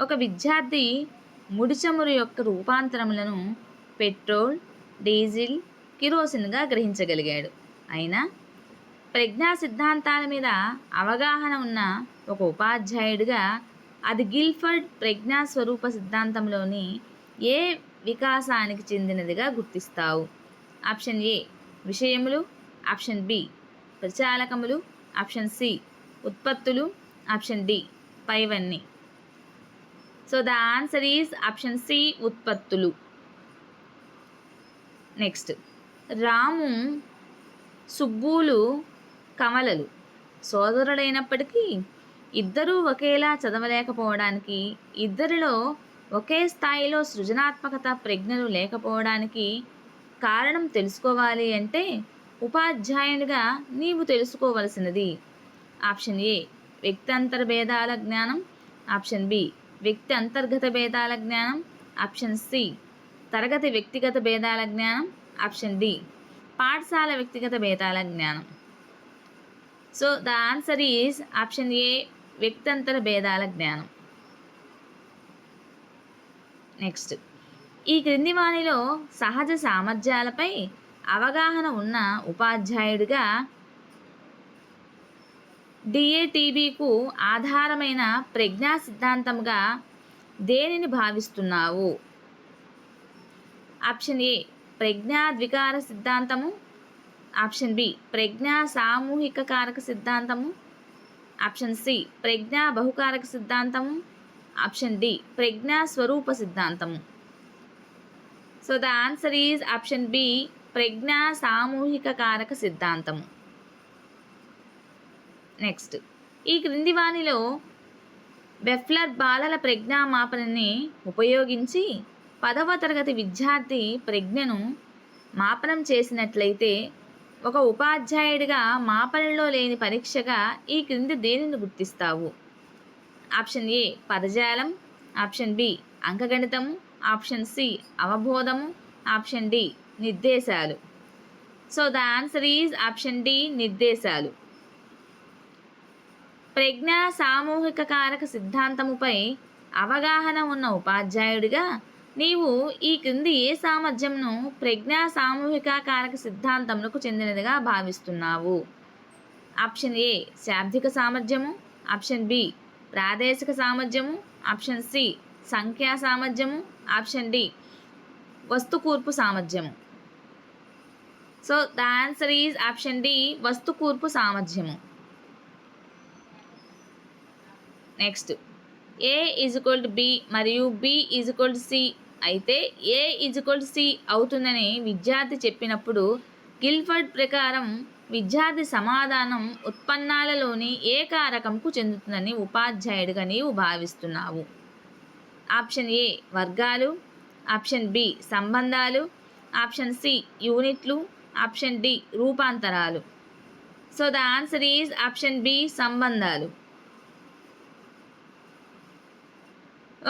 ఒక విద్యార్థి ముడి చమురు యొక్క రూపాంతరములను పెట్రోల్, డీజిల్, కిరోసిన్గా గ్రహించగలిగాడు. అయినా ప్రజ్ఞా సిద్ధాంతాల మీద అవగాహన ఉన్న ఒక ఉపాధ్యాయుడిగా అది గిల్ఫర్డ్ ప్రజ్ఞా స్వరూప సిద్ధాంతంలోని ఏ వికాసానికి చెందినదిగా గుర్తిస్తావు? ఆప్షన్ ఏ విషయములు, ఆప్షన్ బి ప్రచాలకములు, ఆప్షన్ సి ఉత్పత్తులు, ఆప్షన్ డి పైవన్నీ. So the answer is option C ఉత్పత్తులు. నెక్స్ట్, రాము, సుబ్బులు, కమలలు సోదరులైనప్పటికీ ఇద్దరూ ఒకేలా చదవలేకపోవడానికి, ఇద్దరిలో ఒకే స్థాయిలో సృజనాత్మకత ప్రజ్ఞలు లేకపోవడానికి కారణం తెలుసుకోవాలి అంటే ఉపాధ్యాయునిగా నీవు తెలుసుకోవలసినది ఆప్షన్ ఏ వ్యక్తి అంతర్భేదాల జ్ఞానం, ఆప్షన్ బి వ్యక్తి అంతర్గత భేదాల జ్ఞానం, ఆప్షన్ సి తరగతి వ్యక్తిగత భేదాల జ్ఞానం, ఆప్షన్ డి పాఠశాల వ్యక్తిగత భేదాల జ్ఞానం. So the answer is option A వ్యక్తంతర భేదాల జ్ఞానం. నెక్స్ట్, ఈ క్రింది వానిలో సహజ సామర్థ్యాలపై అవగాహన ఉన్న ఉపాధ్యాయుడిగా డిఏటిబికు ఆధారమైన ప్రజ్ఞా సిద్ధాంతంగా దేనిని భావిస్తున్నావు? ఆప్షన్ ఏ ప్రజ్ఞా ద్వికార సిద్ధాంతము, ఆప్షన్ బి ప్రజ్ఞా సామూహిక కారక సిద్ధాంతము, ఆప్షన్ సి ప్రజ్ఞా బహుకారక సిద్ధాంతము, ఆప్షన్ డి ప్రజ్ఞా స్వరూప సిద్ధాంతము. So the answer is option B ప్రజ్ఞా సామూహిక కారక సిద్ధాంతము. నెక్స్ట్, ఈ క్రింది వానిలో బెఫ్లర్ బాలల ప్రజ్ఞా మాపనని ఉపయోగించి 10వ తరగతి విద్యార్థి ప్రజ్ఞను మాపనం చేసినట్లయితే ఒక ఉపాధ్యాయుడిగా మాపనలో లేని పరీక్షగా ఈ క్రింది దేనిని గుర్తిస్తావు? ఆప్షన్ ఏ పదజాలం, ఆప్షన్ బి అంకగణితము, ఆప్షన్ సి అవబోధము, ఆప్షన్ డి నిర్దేశాలు. So the answer is option D నిర్దేశాలు. ప్రజ్ఞా సామూహిక కారక సిద్ధాంతముపై అవగాహన ఉన్న ఉపాధ్యాయుడిగా నీవు ఈ క్రింది ఏ సామర్థ్యంను ప్రజ్ఞా సామూహిక కారక సిద్ధాంతములకు చెందినదిగా భావిస్తున్నావు? ఆప్షన్ ఏ శాబ్దిక సామర్థ్యము, ఆప్షన్ బి ప్రాదేశిక సామర్థ్యము, ఆప్షన్ సి సంఖ్యా సామర్థ్యము, ఆప్షన్ డి వస్తుకూర్పు సామర్థ్యము. So the answer is option D వస్తుకూర్పు సామర్థ్యము. Next, A is equal to B మరియు బి ఈజ్ఈక్వల్ టు సి అయితే ఏ ఈజ్ఈక్వల్ టు సి అవుతుందని విద్యార్థి చెప్పినప్పుడు గిల్ఫర్డ్ ప్రకారం విద్యార్థి సమాధానం ఉత్పన్నాలలోని ఏ కారకంకు చెందుతుందని ఉపాధ్యాయుడిగా నీవు భావిస్తున్నావు? ఆప్షన్ ఏ వర్గాలు, ఆప్షన్ బి సంబంధాలు, ఆప్షన్ సి యూనిట్లు, ఆప్షన్ డి రూపాంతరాలు. So the answer is option B సంబంధాలు.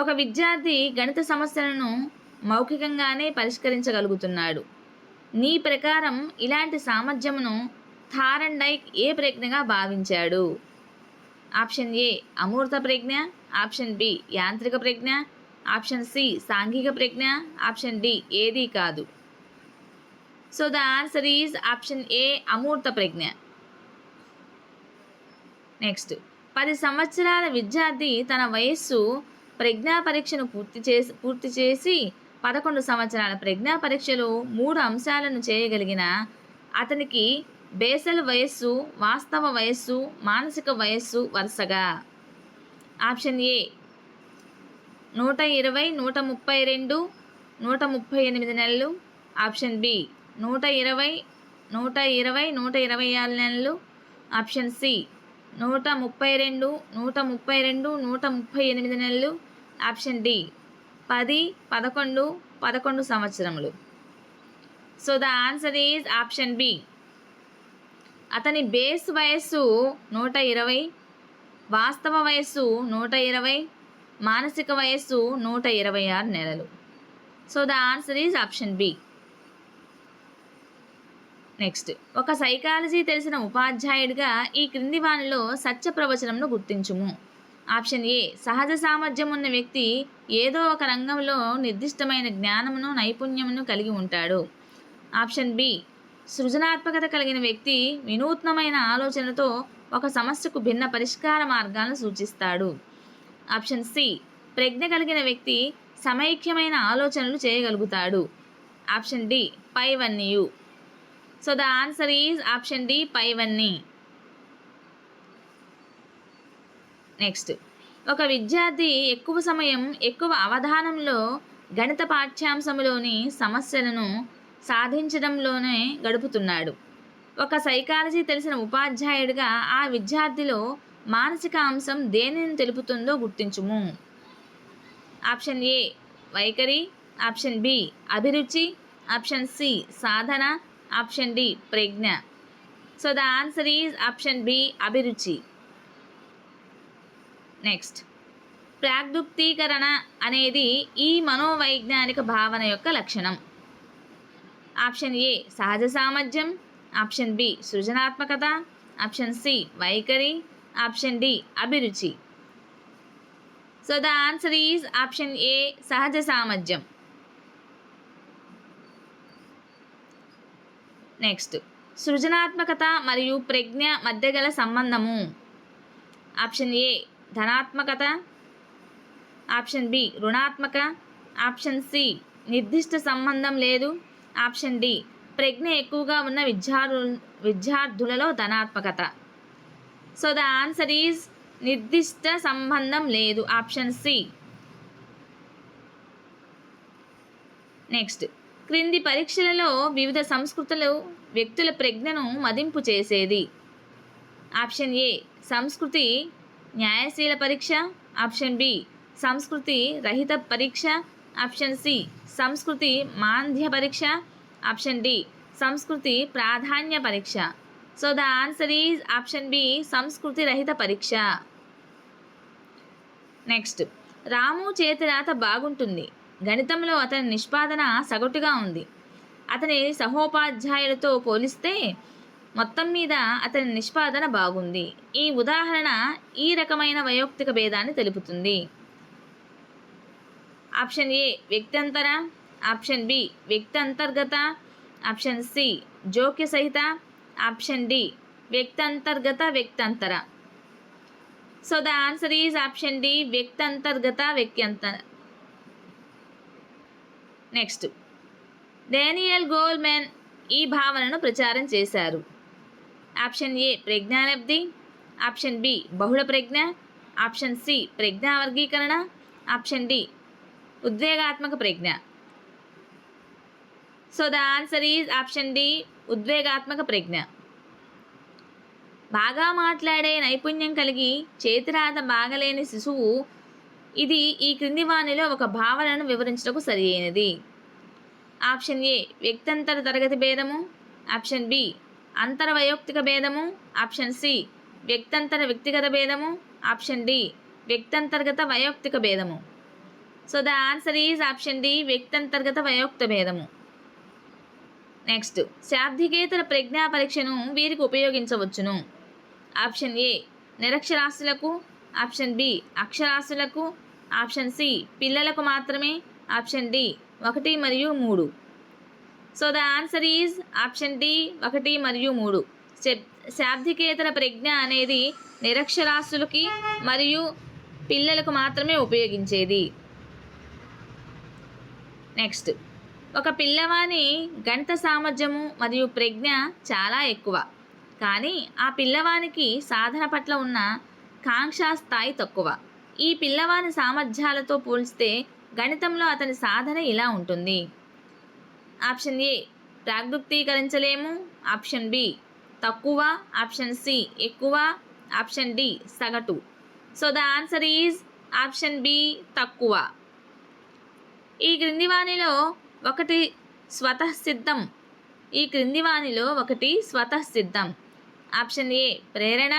ఒక విద్యార్థి గణిత సమస్యలను మౌఖికంగానే పరిష్కరించగలుగుతున్నాడు. నీ ప్రకారం ఇలాంటి సామర్థ్యమును థారండైక్ ఏ ప్రజ్ఞగా భావించాడు? ఆప్షన్ ఏ అమూర్త ప్రజ్ఞ, ఆప్షన్ బి యాంత్రిక ప్రజ్ఞ, ఆప్షన్ సి సాంఘిక ప్రజ్ఞ, ఆప్షన్ డి ఏదీ కాదు. So the answer is option A అమూర్త ప్రజ్ఞ. నెక్స్ట్, 10 సంవత్సరాల విద్యార్థి తన వయస్సు ప్రజ్ఞా పరీక్షను పూర్తి చేసి 11 సంవత్సరాల ప్రజ్ఞా పరీక్షలో 3 అంశాలను చేయగలిగిన అతనికి బేసల్ వయస్సు, వాస్తవ వయస్సు, మానసిక వయస్సు వరుసగా ఆప్షన్ ఏ 120, 132, 138 నెలలు, ఆప్షన్ బి 120, 126 నెలలు, ఆప్షన్ సి 132, 138 నెలలు, ఆప్షన్ డి 10, 11, 11 సంవత్సరములు. So the answer is option B. అతని బేస్ వయస్సు 120, వాస్తవ వయస్సు 120, మానసిక వయస్సు 126 నెలలు. So the answer is option B. Next, ఒక సైకాలజీ తెలిసిన ఉపాధ్యాయుడిగా ఈ క్రింది వానిలో సత్య ప్రవచనంను గుర్తించుము. ఆప్షన్ ఏ సహజ సామర్థ్యం ఉన్న వ్యక్తి ఏదో ఒక రంగంలో నిర్దిష్టమైన జ్ఞానమును నైపుణ్యమును కలిగి ఉంటాడు. ఆప్షన్ బి సృజనాత్మకత కలిగిన వ్యక్తి వినూత్నమైన ఆలోచనతో ఒక సమస్యకు భిన్న పరిష్కార మార్గాలను సూచిస్తాడు. ఆప్షన్ సి ప్రజ్ఞ కలిగిన వ్యక్తి సమైక్యమైన ఆలోచనలు చేయగలుగుతాడు. ఆప్షన్ డి పైవన్నీ. So the answer is option D పైవన్నీ. నెక్స్ట్, ఒక విద్యార్థి ఎక్కువ సమయం ఎక్కువ అవధానంలో గణిత పాఠ్యాంశంలోని సమస్యలను సాధించడంలోనే గడుపుతున్నాడు. ఒక సైకాలజీ తెలిసిన ఉపాధ్యాయుడిగా ఆ విద్యార్థిలో మానసిక అంశం దేనిని తెలుపుతుందో గుర్తించుము. ఆప్షన్ ఏ వైఖరి, ఆప్షన్ బి అభిరుచి, ఆప్షన్ సి సాధన, ఆప్షన్ డి ప్రజ్ఞ. So the answer is option B అభిరుచి. నెక్స్ట్, ప్రాగ్దుక్తీకరణ అనేది ఈ మనోవైజ్ఞానిక భావన యొక్క లక్షణం. ఆప్షన్ ఏ సహజ సామర్థ్యం, ఆప్షన్ బి సృజనాత్మకత, ఆప్షన్ సి వైఖరి, ఆప్షన్ డి అభిరుచి. So the answer is option A సహజ సామర్థ్యం. నెక్స్ట్, సృజనాత్మకత మరియు ప్రజ్ఞ మధ్య గల సంబంధము. ఆప్షన్ ఏ ధనాత్మకత, ఆప్షన్ బి రుణాత్మక, ఆప్షన్ సి నిర్దిష్ట సంబంధం లేదు, ఆప్షన్ డి ప్రజ్ఞ ఎక్కువగా ఉన్న విద్యార్థులలో ధనాత్మకత. సో ద ఆన్సర్ ఈజ్ నిర్దిష్ట సంబంధం లేదు, ఆప్షన్ సి. నెక్స్ట్, క్రింది పరీక్షలలో వివిధ సంస్కృతులు వ్యక్తుల ప్రజ్ఞను మదింపు చేసేది. ఆప్షన్ ఏ సంస్కృతి న్యాయశీల పరీక్ష, ఆప్షన్ బి సంస్కృతి రహిత పరీక్ష, ఆప్షన్ సి సంస్కృతి మాంద్య పరీక్ష, ఆప్షన్ డి సంస్కృతి ప్రాధాన్య పరీక్ష. So the answer is option B సంస్కృతి రహిత పరీక్ష. నెక్స్ట్, రాము చేతిరాత బాగుంటుంది, గణితంలో అతని నిష్పాదన సగటుగా ఉంది. అతని సహోపాధ్యాయులతో పోలిస్తే మొత్తం మీద అతని నిష్పాదన బాగుంది. ఈ ఉదాహరణ ఈ రకమైన వయోక్తిక భేదాన్ని తెలుపుతుంది. ఆప్షన్ ఏ వ్యక్తంతర, ఆప్షన్ బి వ్యక్తంతర్గత, ఆప్షన్ సి జోక్య సహిత, ఆప్షన్ డి వ్యక్తంతర్గత వ్యక్తంతర. So the answer is option D వ్యక్తంతర్గత వ్యక్తంతర. నెక్స్ట్, డానియల్ గోల్మెన్ ఈ భావనను ప్రచారం చేశారు. ఆప్షన్ ఏ ప్రజ్ఞాలబ్ధి, ఆప్షన్ బి బహుళ ప్రజ్ఞ, ఆప్షన్ సి ప్రజ్ఞా వర్గీకరణ, ఆప్షన్ డి ఉద్వేగాత్మక ప్రజ్ఞ. So the answer is option D ఉద్వేగాత్మక ప్రజ్ఞ. బాగా మాట్లాడే నైపుణ్యం కలిగి చేతిరాత బాగలేని శిశువు ఇది ఈ క్రింది వానిలో ఒక భావనను వివరించడానికి సరి అయినది. ఆప్షన్ ఏ వ్యక్తంతర తరగతి భేదము, ఆప్షన్ బి అంతర్వయోక్తిక భేదము, ఆప్షన్ సి వ్యక్తంతర వ్యక్తిగత భేదము, ఆప్షన్ డి వ్యక్తంతర్గత వయోక్తిక భేదము. So the answer is option D వ్యక్తంతర్గత వయోక్త భేదము. నెక్స్ట్, శాబ్దికేతర ప్రజ్ఞా పరీక్షను వీరికి ఉపయోగించవచ్చును. ఆప్షన్ ఏ నిరక్షరాస్యులకు, ఆప్షన్ బి అక్షరాస్యులకు, ఆప్షన్ సి పిల్లలకు మాత్రమే, ఆప్షన్ డి 1 మరియు 3. So the answer is option D 1 మరియు 3. శాబ్దికేతర ప్రజ్ఞ అనేది నిరక్షరాస్యులకి మరియు పిల్లలకు మాత్రమే ఉపయోగించేది. నెక్స్ట్, ఒక పిల్లవాని గణిత సామర్థ్యము మరియు ప్రజ్ఞ చాలా ఎక్కువ, కానీ ఆ పిల్లవానికి సాధన పట్ల ఉన్న కాంక్షా స్థాయి తక్కువ. ఈ పిల్లవాని సామర్థ్యాలతో పోల్చితే గణితంలో అతని సాధన ఇలా ఉంటుంది. ఆప్షన్ ఏ ప్రాగ్దుక్తీకరించలేము, ఆప్షన్ బి తక్కువ, ఆప్షన్ సి ఎక్కువ, ఆప్షన్ డి సగటు. So the answer is option B తక్కువ. ఈ క్రింది వానిలో ఒకటి స్వతఃసిద్ధం. ఆప్షన్ ఏ ప్రేరణ,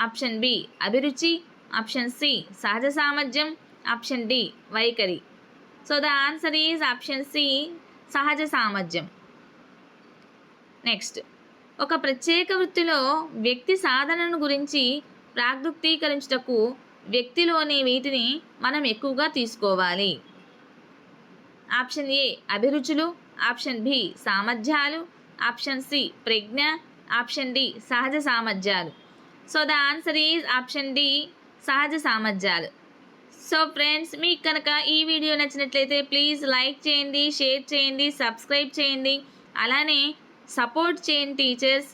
ఆప్షన్ బి అభిరుచి, ఆప్షన్ సి సహజ సామర్థ్యం, ఆప్షన్ డి వైఖరి. So the answer is option C సహజ సామర్థ్యం. నెక్స్ట్, ఒక ప్రత్యేక వృత్తిలో వ్యక్తి సాధనను గురించి ప్రాగ్దుక్తీకరించుటకు వ్యక్తిలోని వీటిని మనం ఎక్కువగా తీసుకోవాలి. ఆప్షన్ ఏ అభిరుచులు, ఆప్షన్ బి సామర్థ్యాలు, ఆప్షన్ సి ప్రజ్ఞ, ఆప్షన్ డి సహజ సామర్థ్యాలు. So the answer is option D సహజ సామర్థ్యాలు. సో ఫ్రెండ్స్, మీకు కనుక ఈ వీడియో నచ్చినట్లయితే ప్లీజ్ లైక్ చేయండి, షేర్ చేయండి, సబ్స్క్రైబ్ చేయండి, అలానే సపోర్ట్ చేయండి టీచర్స్.